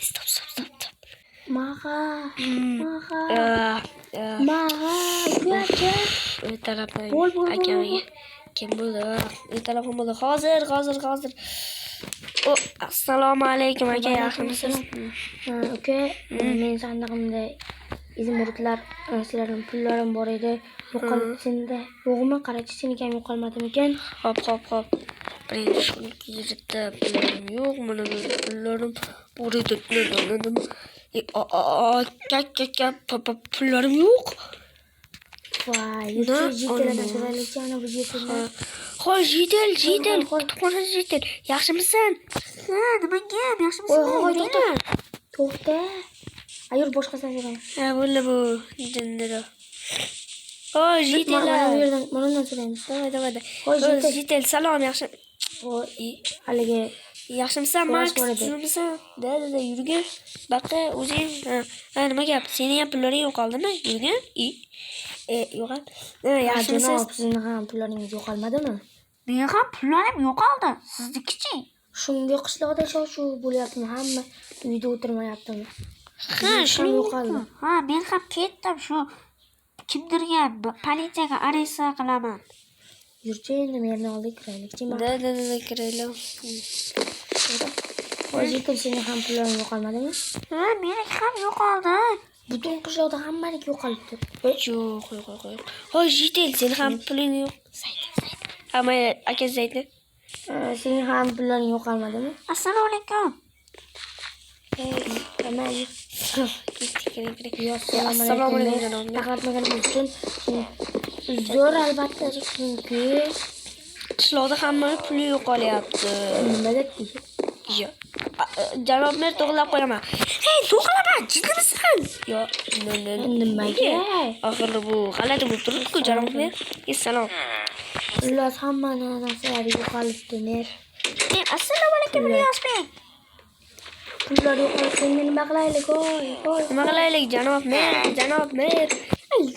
Stop. Maha. Uyacha. O'y tarafdan akamiga. Kim bo'ldi? O'y telefon bo'ldi. Hozir. Assalomu alaykum aka, yaxshimisiz? Aka, men sandig'imda izmuritlar, sizlarning pullarim bor edi. Yo'qolib senda. Yo'qmi? Qarachi, seniki ham yo'qolmadimikan? Hop. Birinchi shuniki yerda pullarim yo'q, mana bu pullarim bor edi. Pullarim yo'q. Voy, yurtchilardan so'raylikchi ana bu yerda. Hoy, jidel, kutubxonada jidel. Yaxshimisan? Ha, nimaga? Yaxshimisan? To'xta. Ayur boshqasidan so'rayman. Ha, bo'ldi bu. Jindira. Hoy, jidel. Mana so'raymiz. Davay. Hoy, jidel, salom, yaxshi. Voy, haligi yaxshimisan, Max? Sizmisan? Da, yurgin. Baqa, o'zing. Ha, nima gap? Sening ham pullaring yo'qoldimi? Yurgin. Yo'qol. Yaxshimisiz? Sizning ham pullaringiz yo'qolmadimi? Mening ham pullarim yo'qoldi. Siznikichi? Shunga qishloqda shov-shuv bo'lyaptimi? Hamma uyda o'tirmayaptimi? Ha, shu yo'qoldi. Ha, men ham ketdim shu kimdirga politsiyaga arest qilaman. Yurchi, endi meni oldiga kiraylikchi. Da, kiraylik. Hozir sening ham pullaring yo'qolmadimi? Ha, meniki ham yo'qoldi. Butun qishloqda hammaniki yo'qolibdi. Yo'q. Hoy, jidel, sening ham puling yo'q. Hamma aka Zaydni. Sening ham pullaring yo'qolmadimi? Assalomu alaykum. Assalomu alaykum. Taqatmaganimiz uchun zo'r albatta, chunki qishloqda hamma puli yo'qolyapti. Nima debdi? Yo'q. Janob mer to'g'rilab qo'yaman. Hey, to'g'rilaman, jiddimisan? Yo'q, nimaga? Axir bu g'alati bo'lib turibdi-ku, janob mer. Assalom. Xullas hamma narsalar yo'qolibdi, mer. Assalomu alaykum, Riyosbek. Pullar yo'qolibdi, nima qilaylik? Nima qilaylik, janob mer?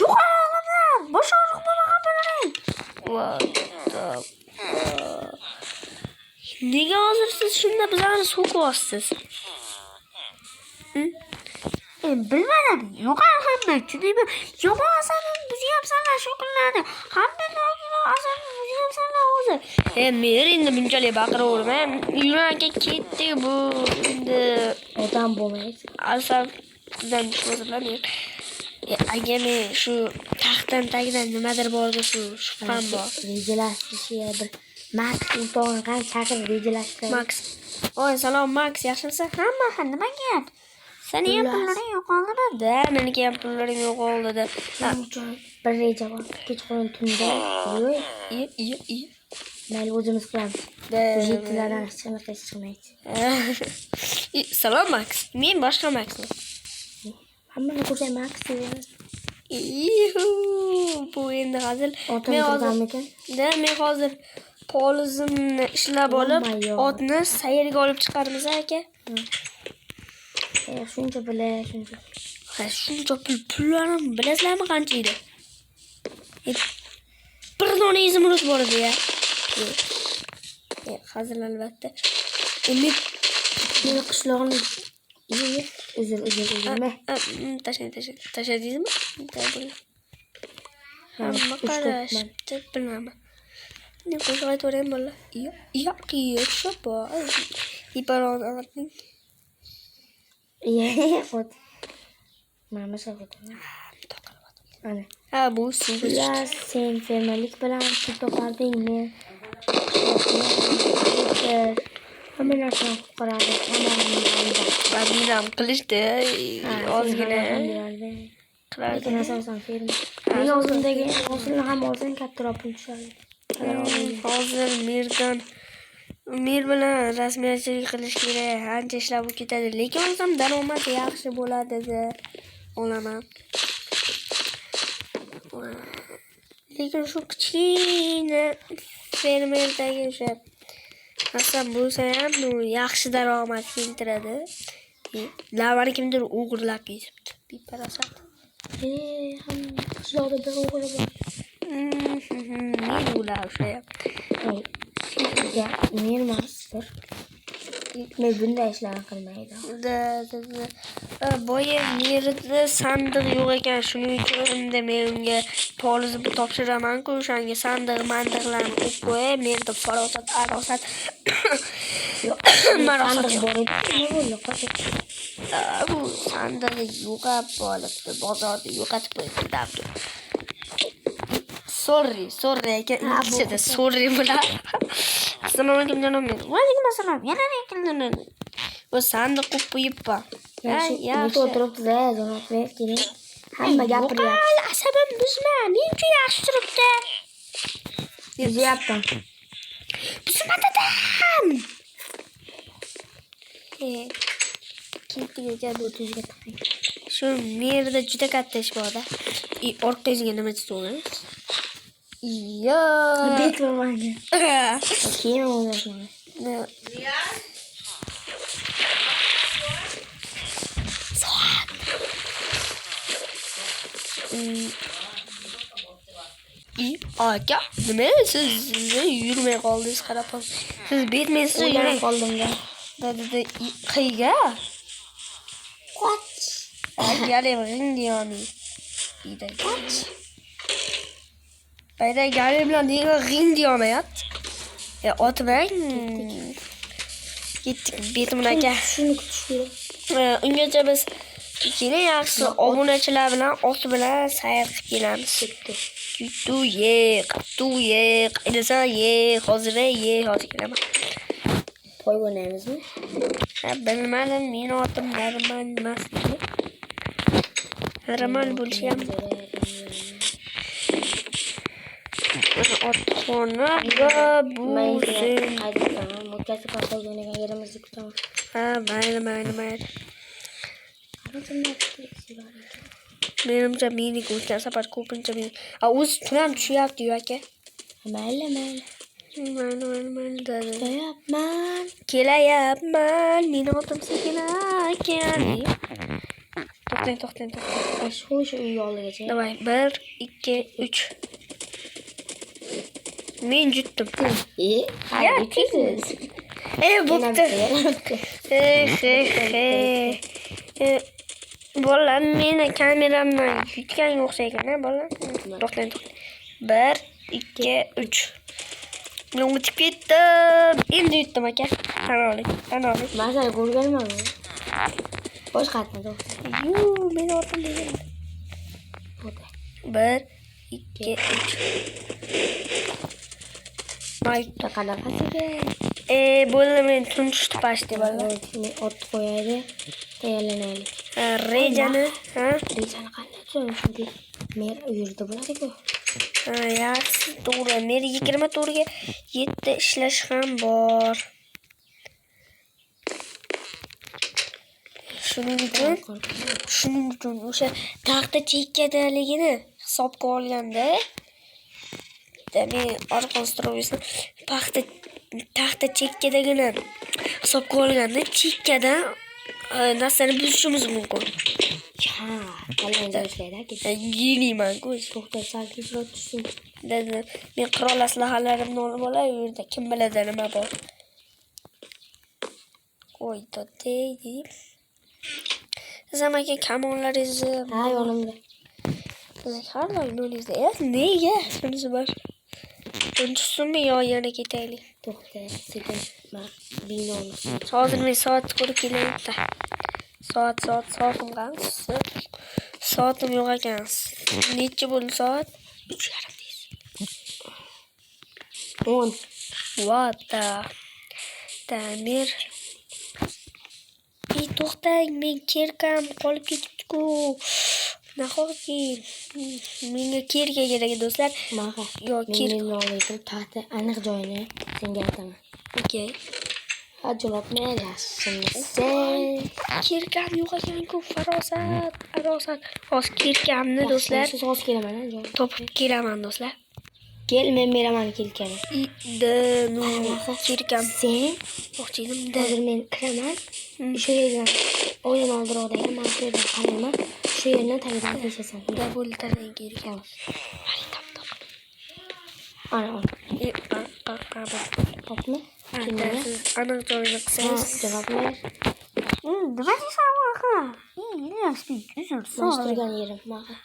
Yo'qoladi. Boshqaruq bo'lgan bo'laring. Nega hozir siz shunda bizlarni so'kyapsiz? Bilmadim. Yo'qol hamma. Chunki yomonsan, bizni ham sanlar shu kunlarda. Hamma asosan bizni ham sanlar hozir. Mer endi bunchalik baqiraverma. Yuranga ketdi bu endi odam bo'lmaysiz. Asabdan tushmasalar. Agar men shu taxtdan tagidan nimadir borga shubham bor. Rejalashtirishga bir Max o'tog'an chaqirib rejalashtirdi. Max. Oy, salom Max, yaxshimisan? Hamma nimaga? Seni ham pullaring yo'qoldimi? Da, meniki ham pullarim yo'qoldi. Bir reja bor. Kechqurun tunda. Mayli, o'zimiz qilamiz. Jetlardan chiqmaydi. Salom Max. Men boshqa Maxman. Hammani ko'rsam Max deyman. Bu endi hazil. Men hozir polizimni ishlab olib, otni sayrga olib chiqarmiz aka. Shuncha shuncha. Ha, shuncha pullarim bilasizlarmi qancha edi? Bir dona izimurus bor edi ya. Hazil albatta. Meni qishlog'ini uzr. Tashladingizmi? Hamma qarashibdi, bilmadim. Ne qo'shayveraymi bola? Yo'q, shu bor. Ibaronatning. Ot. Mana shu ot. Ana. Ha, bu suv. Ya, sen fermalik bilan pul topardingmi? Hamma narsa qaradi. Hamma qilishdi. Ozgina. Lekin asosan ferma. Men o'zimdagi hosilni ham olsam kattaroq pul tushadi. Hozir mer bilan rasmiyatchilik qilish kerak. Ancha ishlab ketadi. Lekin o'zim daromad yaxshi bo'ladi deb olaman. Lekin shu kichkina fermerdagi o'sha asab bo'lsa ham yaxshi daromad keltiradi. Lavani kimdir o'g'irlab ketibdi. Biparasat. Qishloqda bir o'g'ri bor. Men ular o'sha. Men emasdir. Men bunday ishlarni qilmaydi. Boya nerida sandiq yo'q ekan, shuning uchun men unga polizni topshiraman-ku, o'shanga sandiqlarni qo'yib qo'yay, menda farosat, arosat. Sandiq bor edi. Nima bo'ldi? Qochib. Bu sandiqni yo'qab qolibdi, bozorda yo'qotib qo'yibdi. Sorry aka, ikkisida sorry bilan. Assalomu alaykum janob. Va alaykum assalom. Yana lekin bu sandiq qo'yib qo'yibman. Yaxshi o'tiribsiz, janob keling. Hamma gapiryapti. Asabim buzma, men uchun yaxshi turibdi. Buzyapman. Buzmadam. Ketiga o'tishga taqing. Shu yerda juda katta ish bor-da. Orqangizga nima tutdingiz? Yo. Betmanga. Keyin o'ylashman. Aka, nima siz yurmay qoldingiz, qarab qol. Siz betmaysiz, yurmay qoldim-da. Dedi qayga? Qoch. Galim ringdiyoni. Ida qoch. Bayda galim bilan nega ringdiyomayat? Otmang. Ketdik betimdan aka. Shuni kutish kerak. Ungacha biz keling yaxshi obunachilar bilan ot bilan sayr qilib kelamiz. Tuye, qaydasa ye, hozir kelaman. To'y o'ynaymizmi? Bilmadim, men otim Nariman emasligi. Nariman bo'lishim. Otxona va bu mukkasi paxta o'ynagan yerimizni kutaman. Ha, mayli. Menimcha meni ko'rgan safar ko'pincha men. O'zi tunam tushyapti-yu aka. Mayli. Kelayapman. Meni otim Sakina. To'xtang. Shu uy oldigacha. Davay, 1, 2, 3. Men jutdim. Yutasiz. Bo'pti. Bolalar meni kameramdan yutganga o'xshaygan-a, bolalar. To'xtang. 1, 2, 3. Men o'tib ketdim. Endi yutdim aka. Tan oling. Men seni ko'rganman. Bosh qatma to'xta. Men otim degan. 1, 2, 3. Mayda qanaqasiga? Bo'ldi, men tunishdi pashti bolalar. Men ot qo'yaylik. Tayyorlanaylik. Rejani qanday tuzamiz? Chunki men u yerda bo'ladi-ku. Yaxshi, to'g'ri. Men 24 ga 7 ishlash ham bor. Shuning uchun o'sha taxta chekkadaligini hisobga olganda, men orqon strovesni taxta chekkadagini hisobga olganda, chekkadan narsani buzishimiz mumkin. Qalay ishlaydi-ku. Giymayman-ku. To'xta, sal kechroq tushsin. Dedi, men qurol aslahalarimni olib olay, u yerda kim biladi nima bor. Qo'y deydi. Siz ham aka kamonlaringizni yonimda. Siz har doim yo'lingizda. Nega? Shunisi bor. Tunishsinmi yo yana ketaylik? To'xta, sekin binoni. Hozir men soat ko'rib kelyapti. Soatim qancha? Soatim yo'q ekan. Necha bo'ldi soat? 3:30 deysiz. 10. What the? Tamir. To'xtang, men kerkam qolib ketibdi-ku. Nahotki menga kerka kerak do'stlar. Yo, kerka taxta aniq joyini senga aytaman. Okay. Janob, men yaxshimisiz? Kerkam yo'q ekan-ku, farosat, arosat. Hozir kerkamni do'stlar. Siz hozir kelaman, topib kelaman do'stlar. Kel, men beraman kelkani. Kerkam. Sen o'xshaydi-da. Hozir men kiraman. Shu yerdan o'yin oldiroqdagi masjiddan qarayman. Shu yerdan tagidan keshasan. Bo'ldi, tarang kerkam. Ana. Qapmi? Kimga? Siz aniq joyini qilsangiz. Javob ber. Nima deysan aka? Ilyosbek, uzr, Mashturgan yerim. Maha.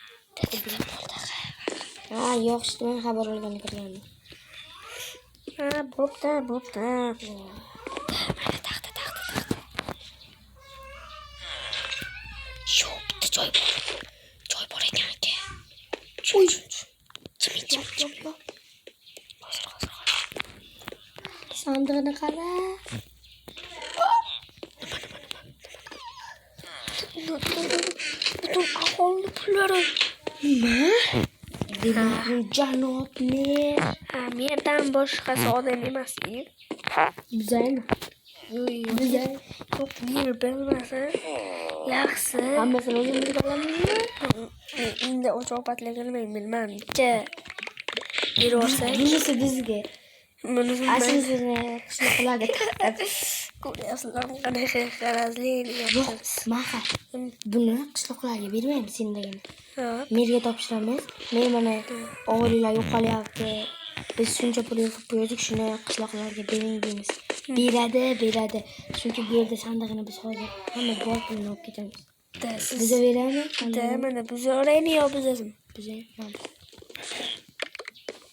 Ha, yo'q, eshitmay xabar olgani kirgandim. Ha, bo'pti. Mana taxta. Yo'q, bitta joy bor ekan aka. Uy. Jimit. Sandig'ini qara. Butun aholi pullari. Nima? Demak, bu janob mer. Ha, merdan boshqasi odam emas-ku. Bizaymi? Bizay. Yo'q, mer bilmasa yaxshi. Hammasini o'zimiz bilamizmi? Endi o'choqbatligini men bilmayman-chi. Berorsak, Bunisi bizga. bunisi Aslini qishloqlarga taqib. ko'ryapsizlar qanaqa qarazli Yo'q, Maha. Buni qishloqlarga bermaymiz sendagini. Merga topshiramiz. Mer mana o'g'illar yo'qolyapti. Biz shuncha pul yig'ib qo'ydik, shuni qishloqlarga bering deymiz. Beradi. Chunki bu yerda sandig'ini biz hozir hamma bor pulni olib ketamiz. Biza beramiz. Mana buzorayni yo buzasizmi? Biza.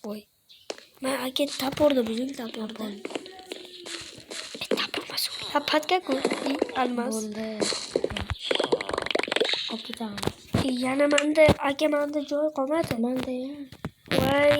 Voy. Men aka taporda buzing, taporda. Tapirmas. Ha, patga-ku, almas. Bo'ldi. Olib ketamiz. Yana manda joy qolmadi. Manda ya. Voy.